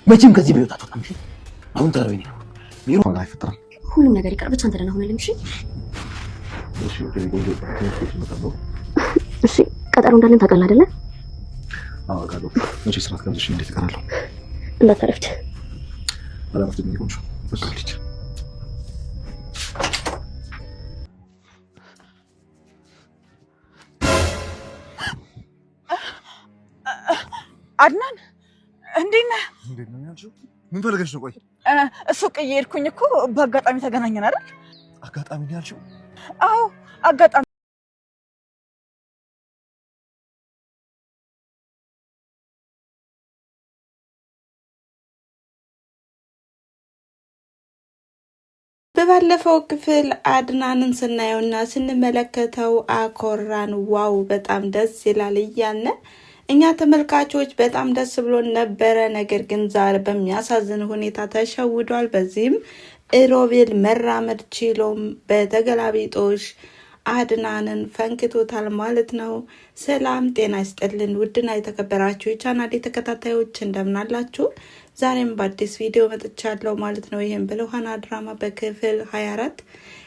መቼም ከዚህ በህይወት አትወጣም። አሁን ተራው ነው ቢሮ አይፈጠርም። ሁሉም ነገር ይቀር፣ ብቻ አንተ ደህና ሆነልኝ። እሺ ቀጠሮ እንዳለን ታውቃለህ አይደለ? አዎ አውቃለሁ። መቼ ስራት ከምትሽ እንዴት እቀራለሁ? እንዳታረፍድ። አላረፍድም። ይቆምሽ በቃ ልጅ አድናን እንዴት ነህ? እንዴት ነው ያልሽው? ምን ፈልገሽ ነው? ቆይ ሱቅ እየሄድኩኝ እኮ በአጋጣሚ ተገናኘን አይደል? አጋጣሚ ነው ያልሽው? አዎ አጋጣሚ። በባለፈው ክፍል አድናንን ስናየውና ስንመለከተው አኮራን። ዋው በጣም ደስ ይላል እያለ እኛ ተመልካቾች በጣም ደስ ብሎን ነበረ። ነገር ግን ዛሬ በሚያሳዝን ሁኔታ ተሸውዷል። በዚህም ሮቤል መራመድ ችሎም በተገላቢጦሽ አድናንን ፈንክቶታል ማለት ነው። ሰላም ጤና ይስጥልን ውድና የተከበራችሁ የቻናሌ ተከታታዮች እንደምናላችሁ፣ ዛሬም በአዲስ ቪዲዮ መጥቻለሁ ማለት ነው። ይህም በልዑሃና ድራማ በክፍል 24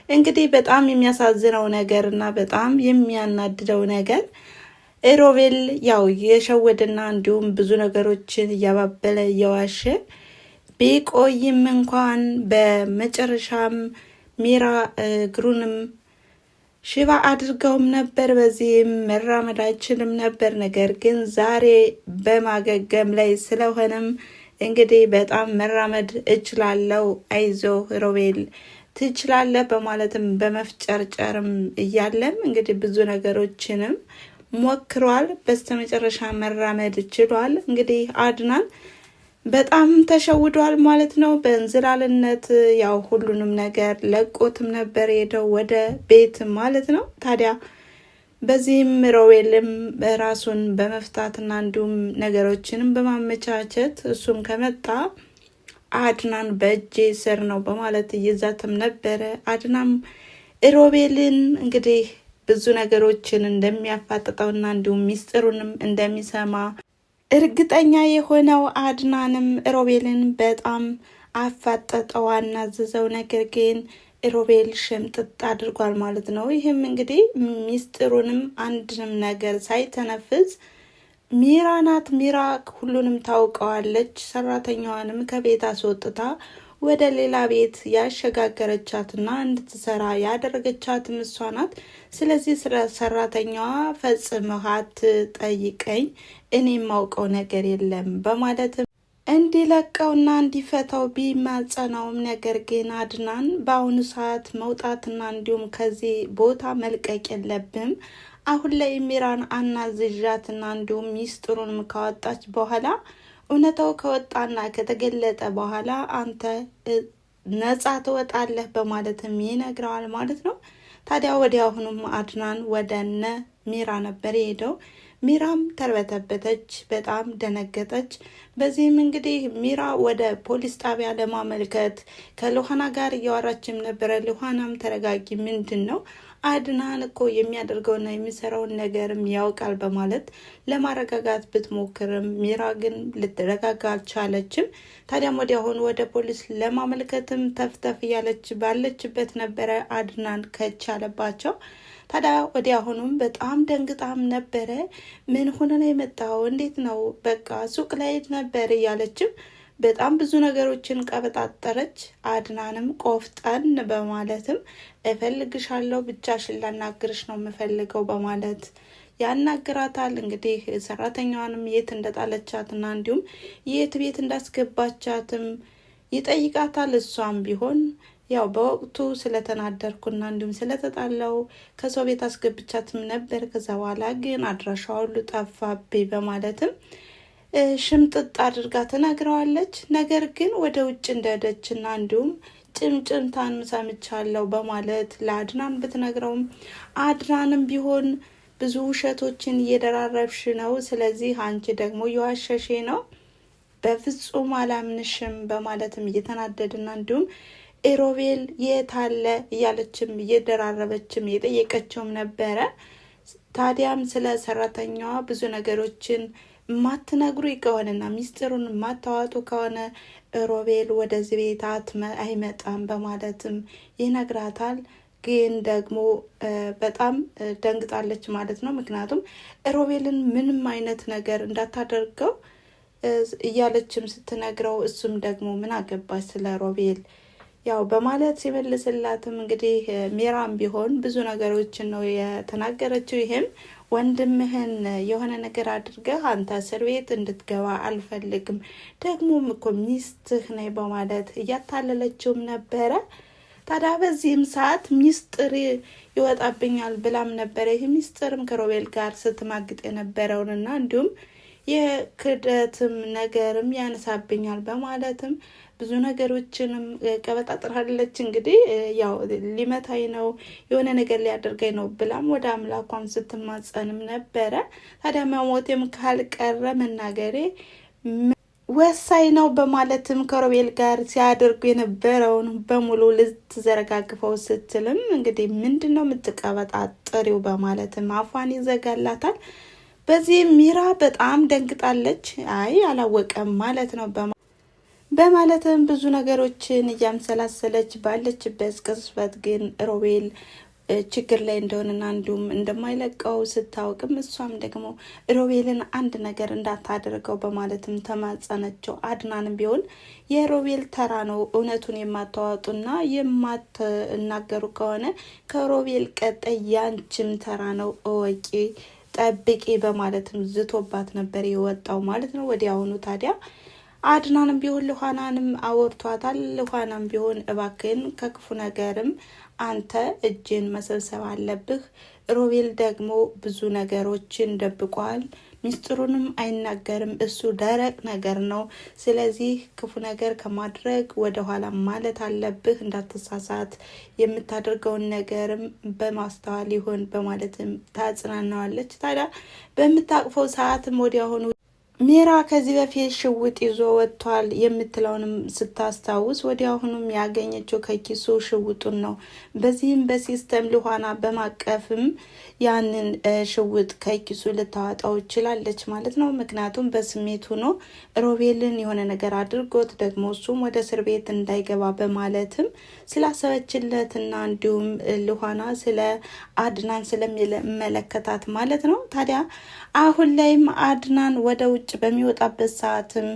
እንግዲህ በጣም የሚያሳዝነው ነገር እና በጣም የሚያናድደው ነገር ሮቤል ያው የሸወደና እንዲሁም ብዙ ነገሮችን እያባበለ እየዋሸ ቢቆይም እንኳን በመጨረሻም ሚራ እግሩንም ሽባ አድርገውም ነበር። በዚህም መራመድ አይችልም ነበር። ነገር ግን ዛሬ በማገገም ላይ ስለሆነም እንግዲህ በጣም መራመድ እችላለሁ፣ አይዞ ሮቤል ትችላለህ በማለትም በመፍጨርጨርም እያለም እንግዲህ ብዙ ነገሮችንም ሞክሯል። በስተመጨረሻ መራመድ ችሏል። እንግዲህ አድናን በጣም ተሸውዷል ማለት ነው። በእንዝላልነት ያው ሁሉንም ነገር ለቆትም ነበር ሄደው ወደ ቤት ማለት ነው። ታዲያ በዚህም ሮቤልም ራሱን በመፍታትና እንዲሁም ነገሮችንም በማመቻቸት እሱም ከመጣ አድናን በእጄ ስር ነው በማለት እየዛተም ነበረ። አድናም ሮቤልን እንግዲህ ብዙ ነገሮችን እንደሚያፋጥጠውና እንዲሁም ሚስጥሩንም እንደሚሰማ እርግጠኛ የሆነው አድናንም ሮቤልን በጣም አፋጠጠው፣ አናዘዘው። ነገር ግን ሮቤል ሽምጥጥ አድርጓል ማለት ነው። ይህም እንግዲህ ሚስጥሩንም አንድንም ነገር ሳይተነፍስ ሚራ ናት። ሚራ ሁሉንም ታውቀዋለች። ሰራተኛዋንም ከቤት አስወጥታ ወደ ሌላ ቤት ያሸጋገረቻትና እንድትሰራ ያደረገቻትም እሷ ናት። ስለዚህ ስለ ሰራተኛዋ ፈጽመሃት ጠይቀኝ፣ እኔ የማውቀው ነገር የለም በማለትም እንዲለቀውና እንዲፈታው ቢማጸናውም ነገር ግን አድናን በአሁኑ ሰዓት መውጣትና እንዲሁም ከዚህ ቦታ መልቀቅ የለብም፣ አሁን ላይ ሚራን አናዝዣትና እንዲሁም ሚስጥሩንም ካወጣች በኋላ እውነታው ከወጣና ከተገለጠ በኋላ አንተ ነጻ ትወጣለህ በማለትም ይነግረዋል ማለት ነው። ታዲያ ወዲያውኑም አድናን ወደነ ሚራ ነበር የሄደው። ሚራም ተርበተበተች፣ በጣም ደነገጠች። በዚህም እንግዲህ ሚራ ወደ ፖሊስ ጣቢያ ለማመልከት ከልዑሃና ጋር እያወራችም ነበረ። ልዑሃናም ተረጋጊ፣ ምንድን ነው አድናን እኮ የሚያደርገውና የሚሰራውን ነገርም ያውቃል በማለት ለማረጋጋት ብትሞክርም ሚራ ግን ልትረጋጋ አልቻለችም። ታዲያም ወዲያውኑ ወደ ፖሊስ ለማመልከትም ተፍተፍ እያለች ባለችበት ነበረ አድናን ከቻለባቸው። ታዲያ ወዲያውኑም በጣም ደንግጣም ነበረ። ምን ሆነ ነው የመጣው? እንዴት ነው? በቃ ሱቅ ላይ ነበር እያለችም በጣም ብዙ ነገሮችን ቀበጣጠረች። አድናንም ቆፍጠን በማለትም እፈልግሻለሁ፣ ብቻሽን ላናግርሽ ነው የምፈልገው በማለት ያናግራታል። እንግዲህ ሰራተኛዋንም የት እንደጣለቻትና እንዲሁም የት ቤት እንዳስገባቻትም ይጠይቃታል። እሷም ቢሆን ያው በወቅቱ ስለተናደርኩና እንዲሁም ስለተጣለው ከሰው ቤት አስገብቻትም ነበር፣ ከዛ በኋላ ግን አድራሻዋ ሁሉ ጠፋብኝ በማለትም ሽምጥጥ አድርጋ ትነግረዋለች። ነገር ግን ወደ ውጭ እንደሄደችና እንዲሁም ጭምጭምታን ሰምቻለሁ በማለት ለአድናን ብትነግረውም አድናንም ቢሆን ብዙ ውሸቶችን እየደራረብሽ ነው፣ ስለዚህ አንቺ ደግሞ እየዋሸሽ ነው፣ በፍጹም አላምንሽም በማለትም እየተናደድና እንዲሁም ሮቤል የታለ እያለችም እየደራረበችም እየጠየቀችውም ነበረ። ታዲያም ስለ ሰራተኛዋ ብዙ ነገሮችን ማትነግሩ ከሆነና ሚስጥሩን ማታዋጡ ከሆነ ሮቤል ወደዚህ ቤት አይመጣም በማለትም ይነግራታል። ግን ደግሞ በጣም ደንግጣለች ማለት ነው። ምክንያቱም ሮቤልን ምንም አይነት ነገር እንዳታደርገው እያለችም ስትነግረው እሱም ደግሞ ምን አገባች ስለ ሮቤል ያው በማለት ሲመልስላትም እንግዲህ ሜራም ቢሆን ብዙ ነገሮችን ነው የተናገረችው። ይሄም ወንድምህን የሆነ ነገር አድርገህ አንተ እስር ቤት እንድትገባ አልፈልግም፣ ደግሞም እኮ ሚስትህ ነኝ በማለት እያታለለችውም ነበረ። ታዲያ በዚህም ሰዓት ሚስጥር ይወጣብኛል ብላም ነበረ። ይህ ሚስጥርም ከሮቤል ጋር ስትማግጥ የነበረውንና እንዲሁም የክደትም ነገርም ያነሳብኛል በማለትም ብዙ ነገሮችንም ቀበጣጥራለች። እንግዲህ ያው ሊመታኝ ነው የሆነ ነገር ሊያደርገኝ ነው ብላም ወደ አምላኳም ስትማጸንም ነበረ። ታዲያ መሞቴም ካልቀረ መናገሬ ወሳኝ ነው በማለትም ከሮቤል ጋር ሲያደርጉ የነበረውን በሙሉ ልትዘረጋግፈው ስትልም እንግዲህ ምንድን ነው የምትቀበጣጥሪው በማለትም አፏን ይዘጋላታል። በዚህ ሚራ በጣም ደንግጣለች። አይ አላወቀም ማለት ነው በማለትም ብዙ ነገሮችን እያምሰላሰለች ባለችበት ቅጽበት ግን ሮቤል ችግር ላይ እንደሆነና እንዲሁም እንደማይለቀው ስታውቅም እሷም ደግሞ ሮቤልን አንድ ነገር እንዳታደርገው በማለትም ተማጸነችው። አድናንም ቢሆን የሮቤል ተራ ነው፣ እውነቱን የማታወጡና የማትናገሩ ከሆነ ከሮቤል ቀጣይ ያንቺም ተራ ነው፣ እወቂ ጠብቂ በማለትም ዝቶባት ነበር የወጣው ማለት ነው ወዲያውኑ። ታዲያ አድናንም ቢሆን ልኋናንም አወርቷታል። ልኋናም ቢሆን እባክን ከክፉ ነገርም አንተ እጅን መሰብሰብ አለብህ፣ ሮቤል ደግሞ ብዙ ነገሮችን ደብቋል፣ ሚስጥሩንም አይናገርም፣ እሱ ደረቅ ነገር ነው፣ ስለዚህ ክፉ ነገር ከማድረግ ወደ ኋላ ማለት አለብህ፣ እንዳትሳሳት፣ የምታደርገውን ነገርም በማስተዋል ይሆን በማለትም ታጽናናዋለች። ታዲያ በምታቅፈው ሰዓትም ወዲያውኑ ሜራ ከዚህ በፊት ሽውጥ ይዞ ወጥቷል የምትለውንም ስታስታውስ ወዲያውኑም ያገኘችው ከኪሱ ሽውጡን ነው። በዚህም በሲስተም ልኋና በማቀፍም ያንን ሽውጥ ከኪሱ ልታወጣው ችላለች ማለት ነው። ምክንያቱም በስሜት ሆኖ ሮቤልን የሆነ ነገር አድርጎት ደግሞ እሱም ወደ እስር ቤት እንዳይገባ በማለትም ስላሰበችለትና እንዲሁም ልኋና ስለ አድናን ስለሚመለከታት ማለት ነው። ታዲያ አሁን ላይም አድናን ወደ ውጭ በሚወጣበት ሰዓትም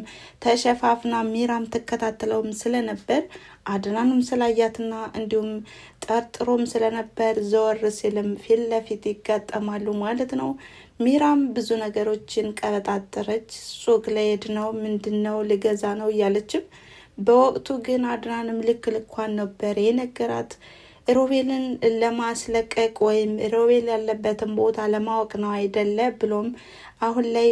ተሸፋፍና ሚራም ትከታተለውም ስለነበር አድናንም ስላያትና እንዲሁም ጠርጥሮም ስለነበር ዘወር ሲልም ፊት ለፊት ይጋጠማሉ ማለት ነው። ሚራም ብዙ ነገሮችን ቀበጣጠረች። ሱቅ ለሄድ ነው ምንድነው ልገዛ ነው እያለችም በወቅቱ ግን አድናንም ልክ ልኳን ነበር የነገራት። ሮቤልን ለማስለቀቅ ወይም ሮቤል ያለበትን ቦታ ለማወቅ ነው አይደለ ብሎም አሁን ላይ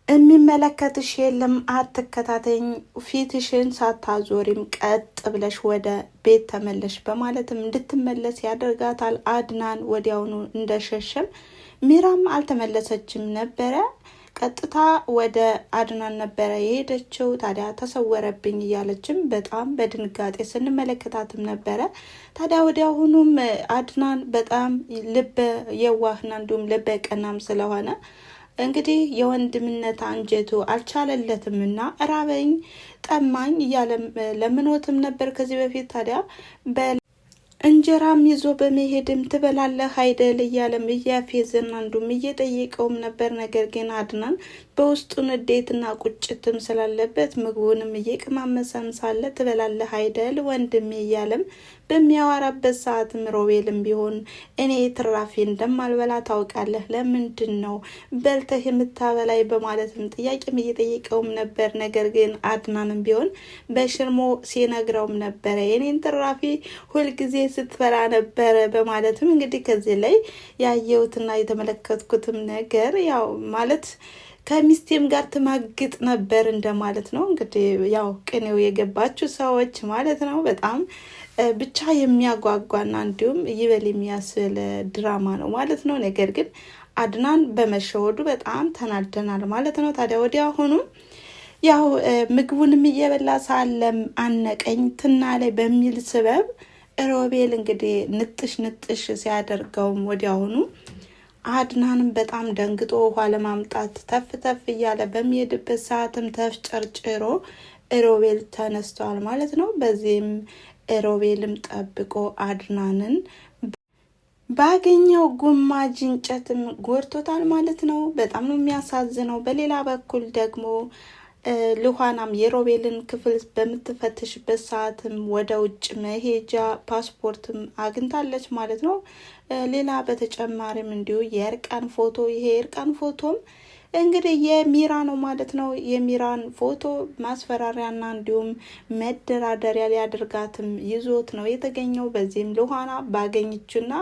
የሚመለከትሽ የለም አትከታተኝ፣ ፊትሽን ሳታዞሪም ቀጥ ብለሽ ወደ ቤት ተመለሽ በማለትም እንድትመለስ ያደርጋታል። አድናን ወዲያውኑ እንደሸሸም ሚራም አልተመለሰችም ነበረ። ቀጥታ ወደ አድናን ነበረ የሄደችው። ታዲያ ተሰወረብኝ እያለችም በጣም በድንጋጤ ስንመለከታትም ነበረ። ታዲያ ወዲያውኑም አድናን በጣም ልበ የዋህና እንዲሁም ልበ ቀናም ስለሆነ እንግዲህ የወንድምነት አንጀቱ አልቻለለትም እና ራበኝ ጠማኝ እያለም ለምኖትም ነበር ከዚህ በፊት። ታዲያ እንጀራም ይዞ በመሄድም ትበላለህ አይደል እያለም እያፌዘና እንዱም እየጠየቀውም ነበር። ነገር ግን አድናን በውስጡ ንዴትና ቁጭትም ስላለበት ምግቡንም እየቀማመሰም ሳለ ትበላለህ አይደል ወንድሜ እያለም በሚያወራበት ሰዓትም ሮቤልም ቢሆን እኔ ትራፊ እንደማልበላ ታውቃለህ፣ ለምንድን ነው በልተህ የምታበላይ በማለትም ጥያቄም እየጠየቀውም ነበር። ነገር ግን አድናንም ቢሆን በሽርሞ ሲነግረውም ነበረ የኔን ትራፊ ሁልጊዜ ስትበላ ነበረ በማለትም እንግዲህ ከዚህ ላይ ያየሁትና የተመለከትኩትም ነገር ያው ማለት ከሚስቴም ጋር ትማግጥ ነበር እንደማለት ነው። እንግዲህ ያው ቅኔው የገባችሁ ሰዎች ማለት ነው። በጣም ብቻ የሚያጓጓና እንዲሁም ይበል የሚያስብል ድራማ ነው ማለት ነው። ነገር ግን አድናን በመሸወዱ በጣም ተናደናል ማለት ነው። ታዲያ ወዲያ ሆኑ ያው ምግቡንም እየበላ ሳለም አነቀኝ ትናለ በሚል ስበብ ሮቤል እንግዲህ ንጥሽ ሲያደርገውም ወዲያውኑ አድናንም በጣም ደንግጦ ውሃ ለማምጣት ተፍ እያለ በሚሄድበት ሰዓትም ተፍጨርጭሮ ሮቤል ተነስቷል ማለት ነው። በዚህም ሮቤልም ጠብቆ አድናንን ባገኘው ጉማጅ እንጨትም ጎርቶታል ማለት ነው። በጣም ነው የሚያሳዝነው። በሌላ በኩል ደግሞ ሉሃናም የሮቤልን ክፍል በምትፈትሽበት ሰዓትም ወደ ውጭ መሄጃ ፓስፖርትም አግኝታለች ማለት ነው። ሌላ በተጨማሪም እንዲሁ የእርቃን ፎቶ፣ ይሄ የእርቃን ፎቶም እንግዲህ የሚራ ነው ማለት ነው። የሚራን ፎቶ ማስፈራሪያና እንዲሁም መደራደሪያ ሊያደርጋትም ይዞት ነው የተገኘው። በዚህም ሉሃና ባገኘችውና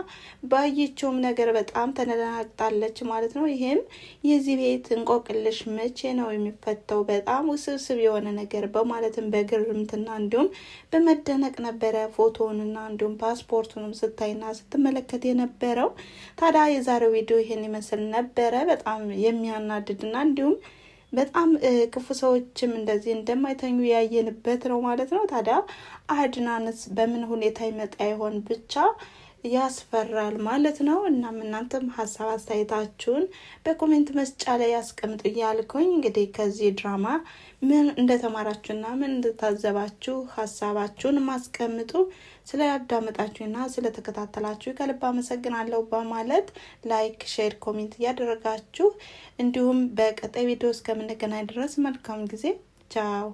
ባየችውም ነገር በጣም ተነዳግጣለች ማለት ነው። ይሄም የዚህ ቤት እንቆቅልሽ መቼ ነው የሚፈታው? በጣም ውስብስብ የሆነ ነገር በማለትም በግርምትና እንዲሁም በመደነቅ ነበረ ፎቶውንና እንዲሁም ፓስፖርቱንም ስታይና ስትመለከት የነበረው። ታዲያ የዛሬው ቪዲዮ ይሄን ይመስል ነበረ። በጣም የሚያናድድና እንዲሁም በጣም ክፉ ሰዎችም እንደዚህ እንደማይተኙ ያየንበት ነው ማለት ነው። ታዲያ አድናንስ በምን ሁኔታ ይመጣ ይሆን? ብቻ ያስፈራል ማለት ነው። እናም እናንተም ሀሳብ አስተያየታችሁን በኮሜንት መስጫ ላይ ያስቀምጡ እያልኩኝ እንግዲህ ከዚህ ድራማ ምን እንደተማራችሁና ምን እንደታዘባችሁ ሀሳባችሁን ማስቀምጡ። ስለያዳመጣችሁና ስለተከታተላችሁ ከልብ አመሰግናለሁ በማለት ላይክ፣ ሼር፣ ኮሜንት እያደረጋችሁ እንዲሁም በቀጣይ ቪዲዮ እስከምንገናኝ ድረስ መልካም ጊዜ። ቻው።